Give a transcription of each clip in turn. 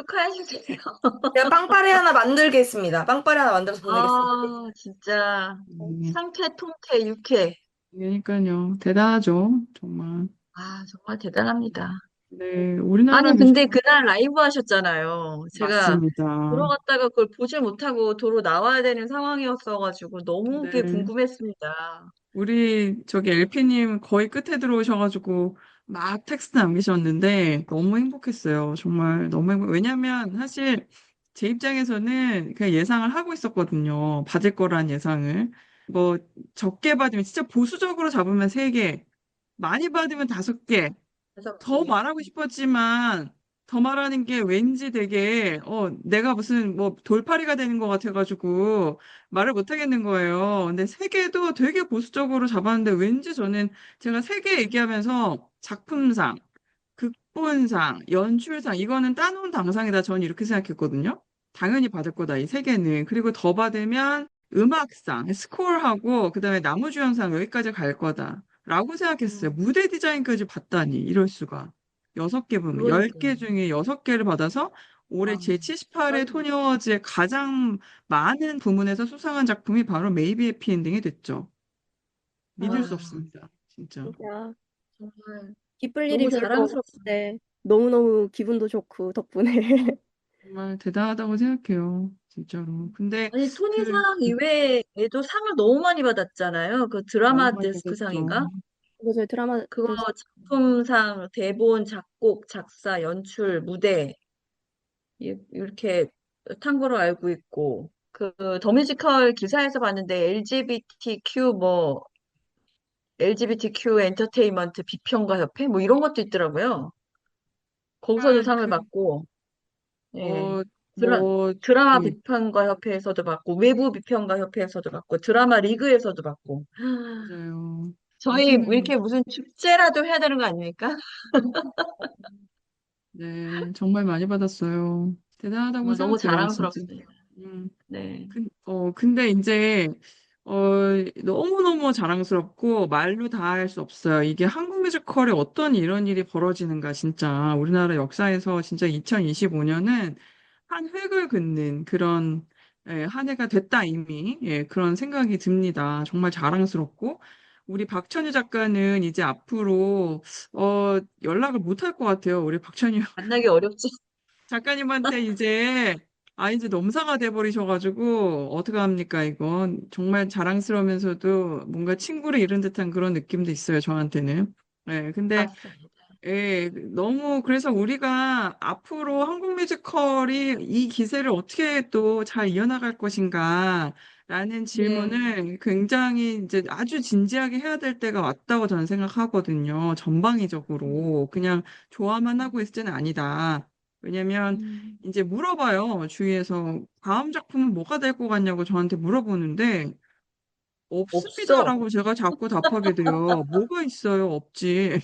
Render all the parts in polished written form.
축하해주세요. 제가 빵빠레 하나 만들겠습니다. 빵빠레 하나 만들어서 보내겠습니다. 아, 진짜. 음, 상쾌, 통쾌, 유쾌. 그러니까요. 대단하죠. 정말. 아, 정말 대단합니다. 네, 우리나라 아니, 근데 뮤지컬 그날 라이브 하셨잖아요. 제가 맞습니다. 들어갔다가 그걸 보질 못하고 도로 나와야 되는 상황이었어가지고 너무 그게 네. 궁금했습니다. 우리 저기 LP님 거의 끝에 들어오셔가지고 막 텍스트 남기셨는데 너무 행복했어요. 정말 너무 왜냐면 사실 제 입장에서는 그냥 예상을 하고 있었거든요. 받을 거란 예상을. 뭐 적게 받으면 진짜 보수적으로 잡으면 3개, 많이 받으면 5개. 그래서 더 말하고 싶었지만 더 말하는 게 왠지 되게 내가 무슨 뭐 돌팔이가 되는 것 같아가지고 말을 못 하겠는 거예요. 근데 3개도 되게 보수적으로 잡았는데 왠지 저는 제가 3개 얘기하면서 작품상, 극본상, 연출상 이거는 따놓은 당상이다. 저는 이렇게 생각했거든요. 당연히 받을 거다 이 3개는. 그리고 더 받으면 음악상, 스코어하고 그다음에 나무주연상 여기까지 갈 거다. 라고 생각했어요. 음, 무대 디자인까지 받다니, 이럴 수가. 6개 부문, 그러니까요. 10개 중에 6개를 받아서 올해 아, 제78회 전 토니 어워즈의 가장 많은 부문에서 수상한 작품이 바로 메이비 해피엔딩이 됐죠. 믿을 수 아, 없습니다. 진짜. 진짜 정말 기쁠 일이 너무 별로 자랑스럽습니다. 없는데 너무너무 기분도 좋고 덕분에. 정말 대단하다고 생각해요. 진짜로. 근데 아니, 그 토니상 이외에도 상을 너무 많이 받았잖아요. 그 너무 드라마 많이 데스크 받았죠. 상인가? 그래서 드라마 그거 작품상, 대본, 작곡, 작사, 연출, 무대, 이렇게 탄 거로 알고 있고, 그, 더 뮤지컬 기사에서 봤는데, LGBTQ 엔터테인먼트 비평가 협회? 뭐 이런 것도 있더라고요. 거기서도 정말 상을 받고, 예. 드라, 뭐, 드라마 예, 비평가 협회에서도 받고, 외부 비평가 협회에서도 받고, 드라마 리그에서도 받고. 맞아요. 저희 요즘은 이렇게 무슨 축제라도 해야 되는 거 아닙니까? 네, 정말 많이 받았어요. 대단하다고 정말 너무 생각해요, 진짜. 자랑스럽습니다. 음, 네. 근데 이제, 어, 너무너무 자랑스럽고 말로 다 할 수 없어요. 이게 한국 뮤지컬에 어떤 이런 일이 벌어지는가, 진짜. 우리나라 역사에서 진짜 2025년은 한 획을 긋는 그런, 한 해가 됐다, 이미. 예, 그런 생각이 듭니다. 정말 자랑스럽고. 우리 박천유 작가는 이제 앞으로, 연락을 못 할 것 같아요. 우리 박천유 만나기 어렵지. 작가님한테 이제 넘사가 돼버리셔가지고 어떡합니까 이건 정말 자랑스러우면서도 뭔가 친구를 잃은 듯한 그런 느낌도 있어요 저한테는. 네, 근데 맞습니다. 너무 그래서 우리가 앞으로 한국 뮤지컬이 이 기세를 어떻게 또 잘 이어나갈 것인가 라는 네. 질문을 굉장히 이제 아주 진지하게 해야 될 때가 왔다고 저는 생각하거든요. 전방위적으로 그냥 좋아만 하고 있을 때는 아니다. 왜냐면 음, 이제 물어봐요. 주위에서 다음 작품은 뭐가 될 것 같냐고 저한테 물어보는데 없어. 없습니다라고 제가 자꾸 답하게 돼요. 뭐가 있어요? 없지.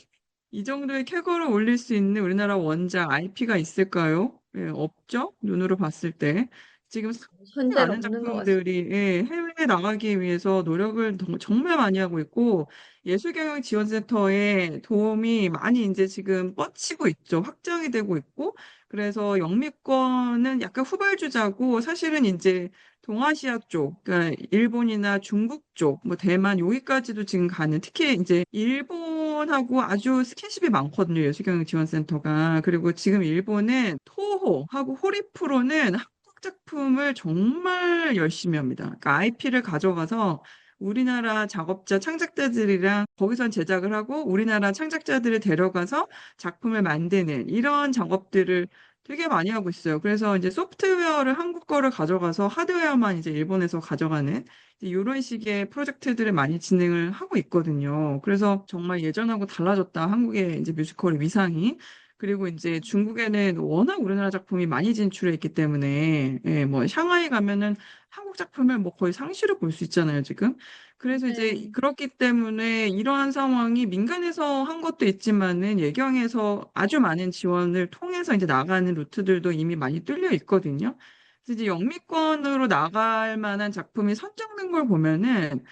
이 정도의 쾌거를 올릴 수 있는 우리나라 원작 IP가 있을까요? 예, 없죠? 눈으로 봤을 때. 지금 상당히 현재는 많은 없는 것 같습니다. 작품들이 해외에 나가기 위해서 노력을 정말 많이 하고 있고, 예술경영지원센터의 도움이 많이 이제 지금 뻗치고 있죠. 확장이 되고 있고, 그래서 영미권은 약간 후발주자고, 사실은 이제 동아시아 쪽, 그러니까 일본이나 중국 쪽, 뭐 대만 여기까지도 지금 가는 특히 이제 일본하고 아주 스킨십이 많거든요. 예술경영지원센터가. 그리고 지금 일본은 토호하고 호리프로는 한국 작품을 정말 열심히 합니다. 그러니까 IP를 가져가서 우리나라 작업자, 창작자들이랑 거기선 제작을 하고 우리나라 창작자들을 데려가서 작품을 만드는 이런 작업들을 되게 많이 하고 있어요. 그래서 이제 소프트웨어를 한국 거를 가져가서 하드웨어만 이제 일본에서 가져가는 이런 식의 프로젝트들을 많이 진행을 하고 있거든요. 그래서 정말 예전하고 달라졌다. 한국의 이제 뮤지컬 위상이. 그리고 이제 중국에는 워낙 우리나라 작품이 많이 진출해 있기 때문에, 뭐, 샹하이 가면은 한국 작품을 뭐 거의 상시로 볼 수 있잖아요, 지금. 그래서 이제 네. 그렇기 때문에 이러한 상황이 민간에서 한 것도 있지만은 예경에서 아주 많은 지원을 통해서 이제 나가는 루트들도 이미 많이 뚫려 있거든요. 그래서 이제 영미권으로 나갈 만한 작품이 선정된 걸 보면은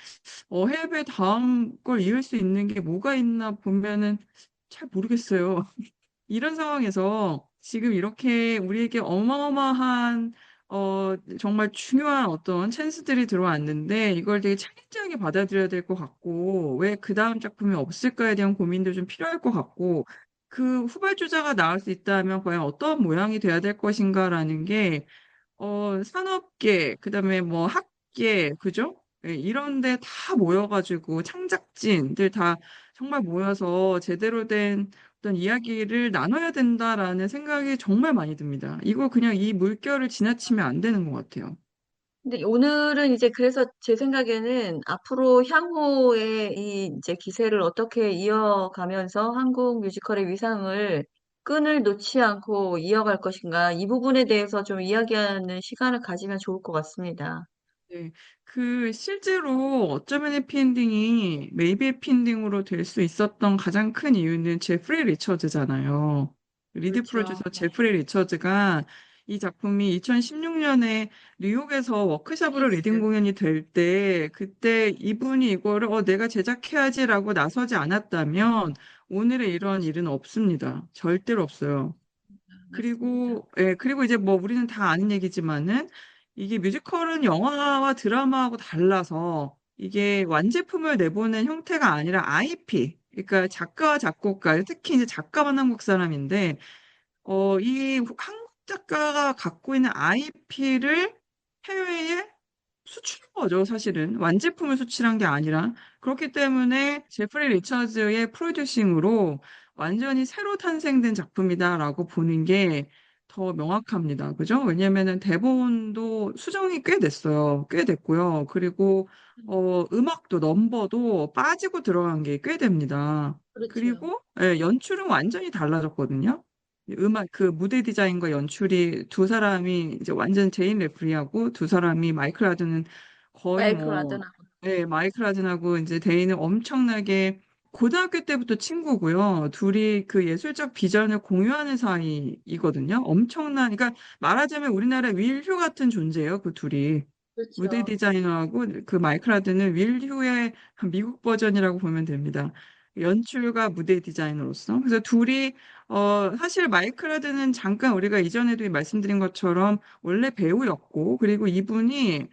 해외 다음 걸 이을 수 있는 게 뭐가 있나 보면은 잘 모르겠어요. 이런 상황에서 지금 이렇게 우리에게 어마어마한 정말 중요한 어떤 찬스들이 들어왔는데 이걸 되게 차근차근 받아들여야 될 것 같고 왜 그 다음 작품이 없을까에 대한 고민도 좀 필요할 것 같고 그 후발주자가 나올 수 있다면 과연 어떤 모양이 돼야 될 것인가라는 게 산업계, 그다음에 뭐 학계, 그죠? 예, 이런 데 다 모여가지고 창작진들 다 정말 모여서 제대로 된 어떤 이야기를 나눠야 된다라는 생각이 정말 많이 듭니다. 이거 그냥 이 물결을 지나치면 안 되는 것 같아요. 근데 오늘은 이제 그래서 제 생각에는 앞으로 향후에 이 이제 기세를 어떻게 이어가면서 한국 뮤지컬의 위상을 끈을 놓지 않고 이어갈 것인가, 이 부분에 대해서 좀 이야기하는 시간을 가지면 좋을 것 같습니다. 네. 그 실제로 어쩌면 해피엔딩이 메이비 해피엔딩으로 될 수 있었던 가장 큰 이유는 제프리 리처드잖아요. 리드 프로듀서 그렇죠. 네. 제프리 리처드가 이 작품이 2016년에 뉴욕에서 워크숍으로 리딩 피닉스. 공연이 될 때 그때 이분이 이거를 내가 제작해야지라고 나서지 않았다면 오늘의 이런 일은 없습니다. 절대로 없어요. 맞습니다. 그리고 이제 뭐 우리는 다 아는 얘기지만은 이게 뮤지컬은 영화와 드라마하고 달라서 이게 완제품을 내보는 형태가 아니라 IP, 그러니까 작가와 작곡가, 특히 이제 작가만 한국 사람인데, 이 한국 작가가 갖고 있는 IP를 해외에 수출한 거죠, 사실은. 완제품을 수출한 게 아니라. 그렇기 때문에 제프리 리처즈의 프로듀싱으로 완전히 새로 탄생된 작품이다라고 보는 게 더 명확합니다. 그죠? 왜냐면은 대본도 수정이 꽤 됐어요. 꽤 됐고요. 그리고, 음악도, 넘버도 빠지고 들어간 게 꽤 됩니다. 그렇죠. 그리고, 예, 연출은 완전히 달라졌거든요. 그 무대 디자인과 연출이 두 사람이 이제 완전 제인 레프리하고 두 사람이 마이클 하든은 거의 마이클 뭐, 아드나고. 네, 마이클 하든하고 이제 데이는 엄청나게 고등학교 때부터 친구고요. 둘이 그 예술적 비전을 공유하는 사이이거든요. 그러니까 말하자면 우리나라 윌 휴 같은 존재예요. 그 둘이. 무대 그렇죠. 디자이너하고 그 마이클 하든은 윌 휴의 미국 버전이라고 보면 됩니다. 연출가 무대 디자이너로서. 그래서 둘이 사실 마이클 하든은 잠깐 우리가 이전에도 말씀드린 것처럼 원래 배우였고, 그리고 이분이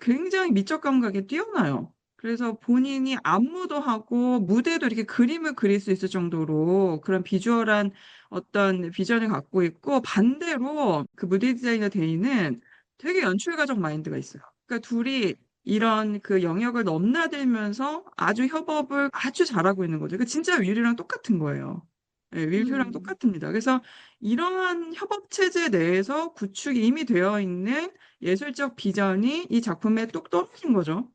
굉장히 미적 감각이 뛰어나요. 그래서 본인이 안무도 하고 무대도 이렇게 그림을 그릴 수 있을 정도로 그런 비주얼한 어떤 비전을 갖고 있고, 반대로 그 무대 디자이너 데이는 되게 연출가적 마인드가 있어요. 그러니까 둘이 이런 그 영역을 넘나들면서 아주 협업을 아주 잘하고 있는 거죠. 그 진짜 윌이랑 똑같은 거예요. 네, 윌휴랑 음, 똑같습니다. 그래서 이러한 협업 체제 내에서 구축이 이미 되어 있는 예술적 비전이 이 작품에 뚝 떨어진 거죠.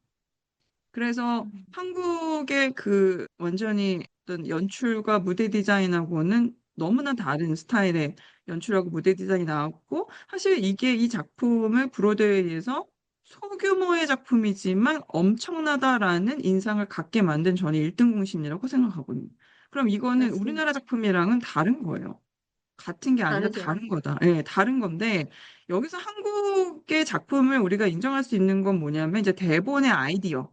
그래서 음. 한국의 그 완전히 어떤 연출과 무대 디자인하고는 너무나 다른 스타일의 연출하고 무대 디자인이 나왔고, 사실 이게 이 작품을 브로드웨이에서 소규모의 작품이지만 엄청나다라는 인상을 갖게 만든 저는 1등 공신이라고 생각하거든요. 그럼 이거는 맞습니다. 우리나라 작품이랑은 다른 거예요. 같은 게 아니라 다르죠. 다른 거다. 예, 다른 건데, 여기서 한국의 작품을 우리가 인정할 수 있는 건 뭐냐면, 이제 대본의 아이디어.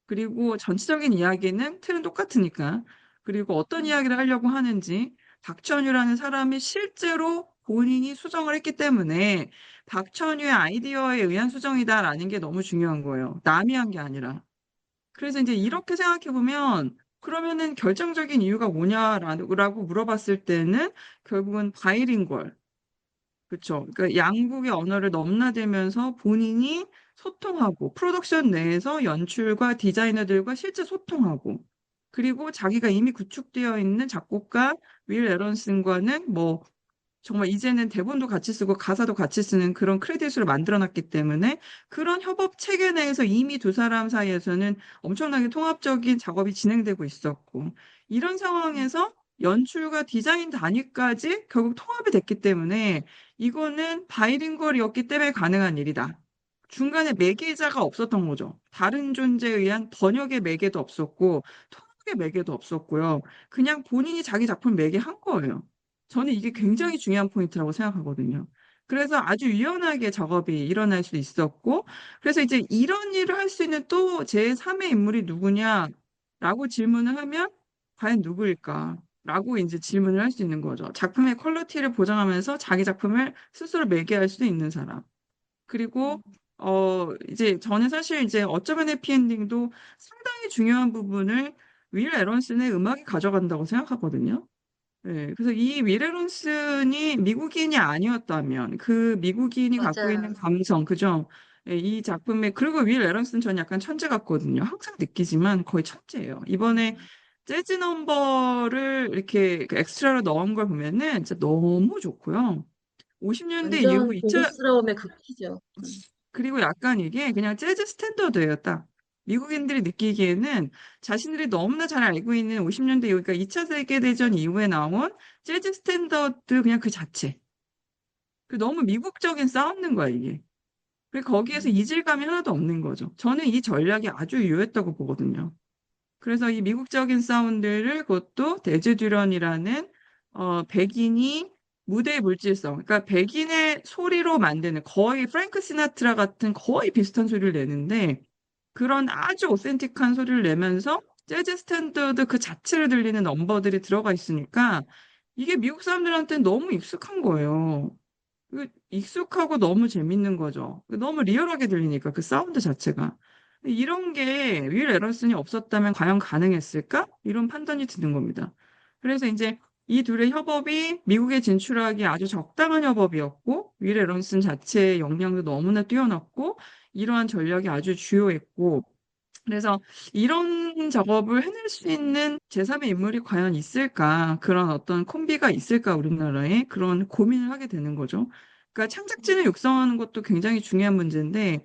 그리고 전체적인 이야기는 틀은 똑같으니까. 그리고 어떤 음, 이야기를 하려고 하는지 박천유라는 사람이 실제로 본인이 수정을 했기 때문에 박천유의 아이디어에 의한 수정이다라는 게 너무 중요한 거예요. 남이 한 게 아니라. 그래서 이제 음, 이렇게 생각해 보면 그러면은 결정적인 이유가 뭐냐라고 물어봤을 때는 결국은 바이링걸. 그렇죠. 그러니까 양국의 언어를 넘나들면서 본인이 소통하고 프로덕션 내에서 연출과 디자이너들과 실제 소통하고 그리고 자기가 이미 구축되어 있는 작곡가 윌 에런슨과는 뭐 정말 이제는 대본도 같이 쓰고 가사도 같이 쓰는 그런 크레딧으로 만들어놨기 때문에 그런 협업 체계 내에서 이미 두 사람 사이에서는 엄청나게 통합적인 작업이 진행되고 있었고 이런 음, 상황에서 연출과 디자인 단위까지 결국 통합이 됐기 때문에 이거는 바이링걸이었기 때문에 가능한 일이다. 중간에 매개자가 없었던 거죠. 다른 존재에 의한 번역의 매개도 없었고 통역의 매개도 없었고요. 그냥 본인이 자기 작품 매개한 거예요. 저는 이게 음. 굉장히 중요한 포인트라고 생각하거든요. 그래서 아주 유연하게 작업이 일어날 수 있었고, 그래서 이제 이런 일을 할 수 있는 또 제3의 인물이 누구냐라고 질문을 하면 과연 누구일까? 라고 이제 질문을 할 수 있는 거죠. 작품의 퀄리티를 보장하면서 자기 작품을 스스로 매개할 수 있는 사람. 그리고 이제 저는 사실 이제 어쩌면 해피엔딩도 상당히 중요한 부분을 윌 에런슨의 음악이 가져간다고 생각하거든요. 네, 그래서 이 윌 에런슨이 미국인이 아니었다면 그 미국인이 갖고 있는 맞아요. 감성, 그죠? 예, 이 작품에 그리고 윌 에런슨 전 약간 천재 같거든요. 항상 느끼지만 거의 천재예요. 이번에 재즈 넘버를 이렇게 그 엑스트라로 넣은 걸 보면은 진짜 너무 좋고요. 50년대 이후 완전 고급스러움의 극치죠. 그리고 약간 이게 그냥 재즈 스탠더드예요, 딱. 미국인들이 느끼기에는 자신들이 너무나 잘 알고 있는 50년대 이후, 그러니까 2차 세계대전 이후에 나온 재즈 스탠더드 그냥 그 자체. 그 너무 미국적인 사운드인 거야, 이게. 그리고 거기에서 이질감이 하나도 없는 거죠. 저는 이 전략이 아주 유효했다고 보거든요. 그래서 이 미국적인 사운드를 그것도 데즈 듀런이라는 백인이 무대의 물질성, 그러니까 백인의 소리로 만드는 거의 프랭크 시나트라 같은 거의 비슷한 소리를 내는데 그런 아주 오센틱한 소리를 내면서 재즈 스탠더드 그 자체를 들리는 넘버들이 들어가 있으니까 이게 미국 사람들한테는 너무 익숙한 거예요. 익숙하고 너무 재밌는 거죠. 너무 리얼하게 들리니까 그 사운드 자체가. 이런 게 윌 에런슨이 없었다면 과연 가능했을까? 이런 판단이 드는 겁니다. 그래서 이제 이 둘의 협업이 미국에 진출하기 아주 적당한 협업이었고, 윌 에런슨 자체의 역량도 너무나 뛰어났고, 이러한 전략이 아주 주요했고, 그래서 이런 작업을 해낼 수 있는 제3의 인물이 과연 있을까? 그런 어떤 콤비가 있을까? 우리나라에 그런 고민을 하게 되는 거죠. 그러니까 창작진을 육성하는 것도 굉장히 중요한 문제인데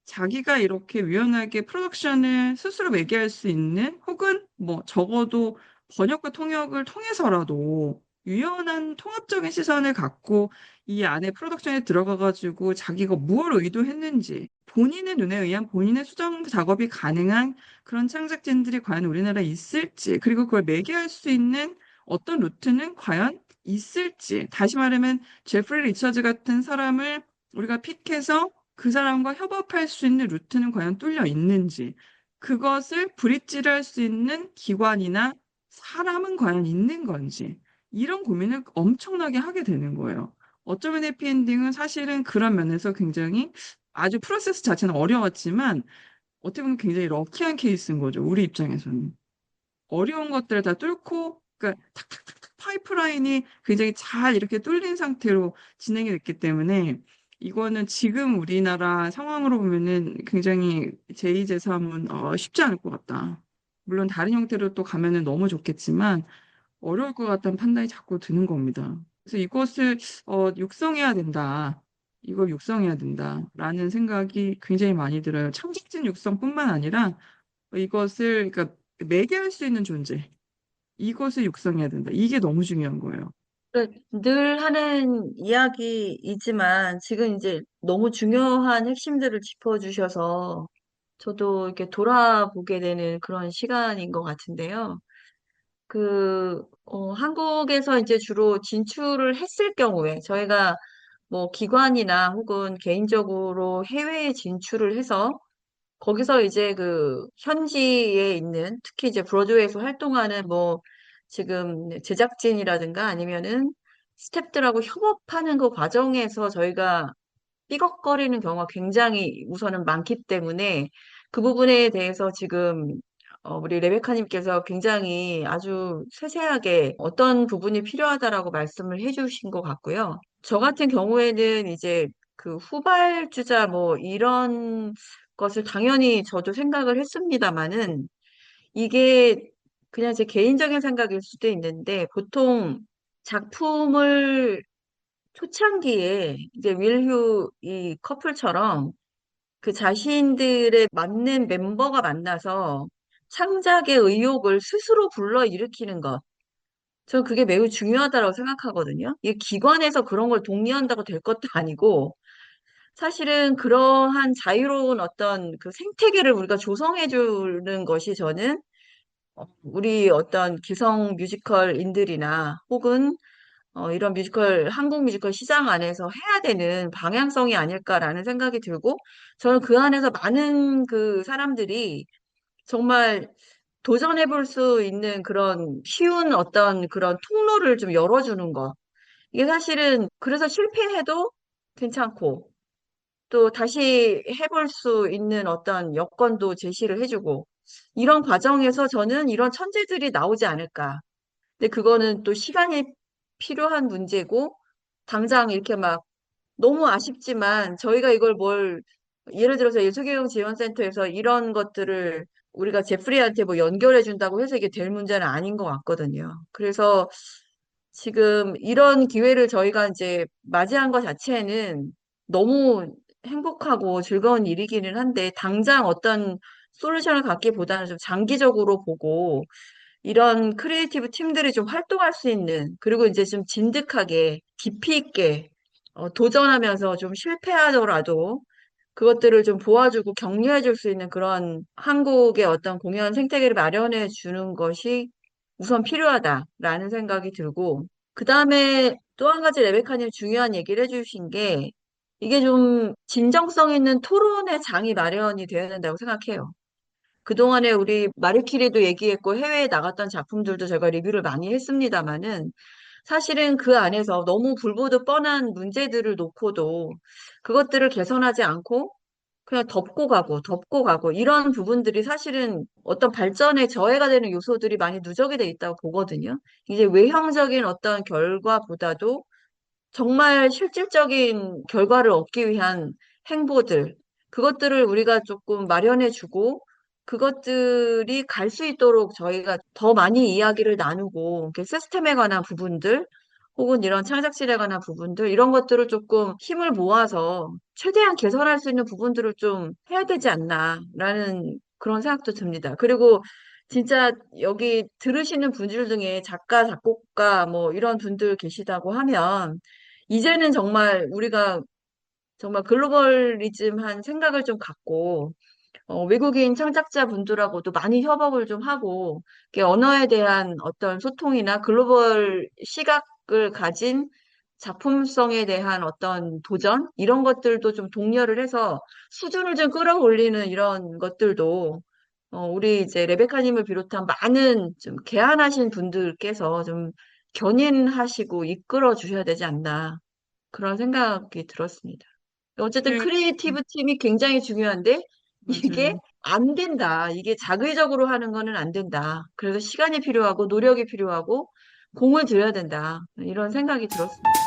자기가 이렇게 유연하게 프로덕션을 스스로 매개할 수 있는 혹은 뭐 적어도 번역과 통역을 통해서라도 유연한 통합적인 시선을 갖고 이 안에 프로덕션에 들어가가지고 자기가 무엇을 의도했는지 본인의 눈에 의한 본인의 수정 작업이 가능한 그런 창작진들이 과연 우리나라에 있을지 그리고 그걸 매개할 수 있는 어떤 루트는 과연 있을지 다시 말하면 제프리 리처즈 같은 사람을 우리가 픽해서 그 사람과 협업할 수 있는 루트는 과연 뚫려 있는지, 그것을 브릿지를 할 수 있는 기관이나 사람은 과연 있는 건지, 이런 고민을 엄청나게 하게 되는 거예요. 어쩌면 해피엔딩은 사실은 그런 면에서 굉장히 아주 프로세스 자체는 어려웠지만, 어떻게 보면 굉장히 럭키한 케이스인 거죠. 우리 입장에서는. 어려운 것들을 다 뚫고, 그러니까 탁탁탁탁 파이프라인이 굉장히 잘 이렇게 뚫린 상태로 진행이 됐기 때문에 이거는 지금 우리나라 상황으로 보면은 굉장히 제2, 제3은 쉽지 않을 것 같다. 물론 다른 형태로 또 가면은 너무 좋겠지만 어려울 것 같다는 판단이 자꾸 드는 겁니다. 그래서 이것을 육성해야 된다. 이걸 육성해야 된다라는 생각이 굉장히 많이 들어요. 창작진 육성뿐만 아니라 이것을 그러니까 매개할 수 있는 존재. 이것을 육성해야 된다. 이게 너무 중요한 거예요. 늘 하는 이야기이지만 지금 이제 너무 중요한 핵심들을 짚어주셔서 저도 이렇게 돌아보게 되는 그런 시간인 것 같은데요. 한국에서 이제 주로 진출을 했을 경우에 저희가 뭐 기관이나 혹은 개인적으로 해외에 진출을 해서 거기서 이제 그 현지에 있는 특히 이제 브로드웨이에서 활동하는 뭐 지금 제작진이라든가 아니면은 스태프들하고 협업하는 그 과정에서 저희가 삐걱거리는 경우가 굉장히 우선은 많기 때문에 그 부분에 대해서 지금 우리 레베카님께서 굉장히 아주 세세하게 어떤 부분이 필요하다라고 말씀을 해주신 것 같고요. 저 같은 경우에는 이제 그 후발주자 뭐 이런 것을 당연히 저도 생각을 했습니다마는 이게 그냥 제 개인적인 생각일 수도 있는데 보통 작품을 초창기에 이제 윌휴 이 커플처럼 그 자신들의 맞는 멤버가 만나서 창작의 의욕을 스스로 불러일으키는 것. 저 그게 매우 중요하다고 생각하거든요. 이 기관에서 그런 걸 독려한다고 될 것도 아니고 사실은 그러한 자유로운 어떤 그 생태계를 우리가 조성해 주는 것이 저는 우리 어떤 기성 뮤지컬인들이나 혹은 이런 한국 뮤지컬 시장 안에서 해야 되는 방향성이 아닐까라는 생각이 들고, 저는 그 안에서 많은 그 사람들이 정말 도전해 볼 수 있는 그런 쉬운 어떤 그런 통로를 좀 열어주는 거. 이게 사실은 그래서 실패해도 괜찮고 또 다시 해볼 수 있는 어떤 여건도 제시를 해주고 이런 과정에서 저는 이런 천재들이 나오지 않을까. 근데 그거는 또 시간이 필요한 문제고 당장 이렇게 막 너무 아쉽지만 저희가 이걸 뭘 예를 들어서 예술경영 지원센터에서 이런 것들을 우리가 제프리한테 뭐 연결해 준다고 해서 이게 될 문제는 아닌 것 같거든요. 그래서 지금 이런 기회를 저희가 이제 맞이한 것 자체는 너무 행복하고 즐거운 일이기는 한데 당장 어떤 솔루션을 갖기보다는 좀 장기적으로 보고 이런 크리에이티브 팀들이 좀 활동할 수 있는, 그리고 이제 좀 진득하게, 깊이 있게, 도전하면서 좀 실패하더라도 그것들을 좀 도와주고 격려해 줄 수 있는 그런 한국의 어떤 공연 생태계를 마련해 주는 것이 우선 필요하다라는 생각이 들고, 그 다음에 또 한 가지 레베카님 중요한 얘기를 해주신 게, 이게 좀 진정성 있는 토론의 장이 마련이 되어야 된다고 생각해요. 그동안에 우리 마르키리도 얘기했고 해외에 나갔던 작품들도 제가 리뷰를 많이 했습니다마는 사실은 그 안에서 너무 불보듯 뻔한 문제들을 놓고도 그것들을 개선하지 않고 그냥 덮고 가고 이런 부분들이 사실은 어떤 발전에 저해가 되는 요소들이 많이 누적이 돼 있다고 보거든요. 이제 외형적인 어떤 결과보다도 정말 실질적인 결과를 얻기 위한 행보들, 그것들을 우리가 조금 마련해주고, 그것들이 갈 수 있도록 저희가 더 많이 이야기를 나누고, 이렇게 시스템에 관한 부분들, 혹은 이런 창작실에 관한 부분들, 이런 것들을 조금 힘을 모아서 최대한 개선할 수 있는 부분들을 좀 해야 되지 않나라는 그런 생각도 듭니다. 그리고 진짜 여기 들으시는 분들 중에 작가, 작곡가 뭐 이런 분들 계시다고 하면 이제는 정말 우리가 정말 글로벌리즘한 생각을 좀 갖고 외국인 창작자 분들하고도 많이 협업을 좀 하고 이렇게 언어에 대한 어떤 소통이나 글로벌 시각을 가진 작품성에 대한 어떤 도전 이런 것들도 좀 독려를 해서 수준을 좀 끌어올리는 이런 것들도 우리 이제 레베카님을 비롯한 많은 좀 개안하신 분들께서 좀 견인하시고 이끌어 주셔야 되지 않나 그런 생각이 들었습니다. 어쨌든 네, 크리에이티브 팀이 굉장히 중요한데 이게 맞아요. 안 된다. 이게 자의적으로 하는 거는 안 된다. 그래서 시간이 필요하고 노력이 필요하고 공을 들여야 된다. 이런 생각이 들었습니다.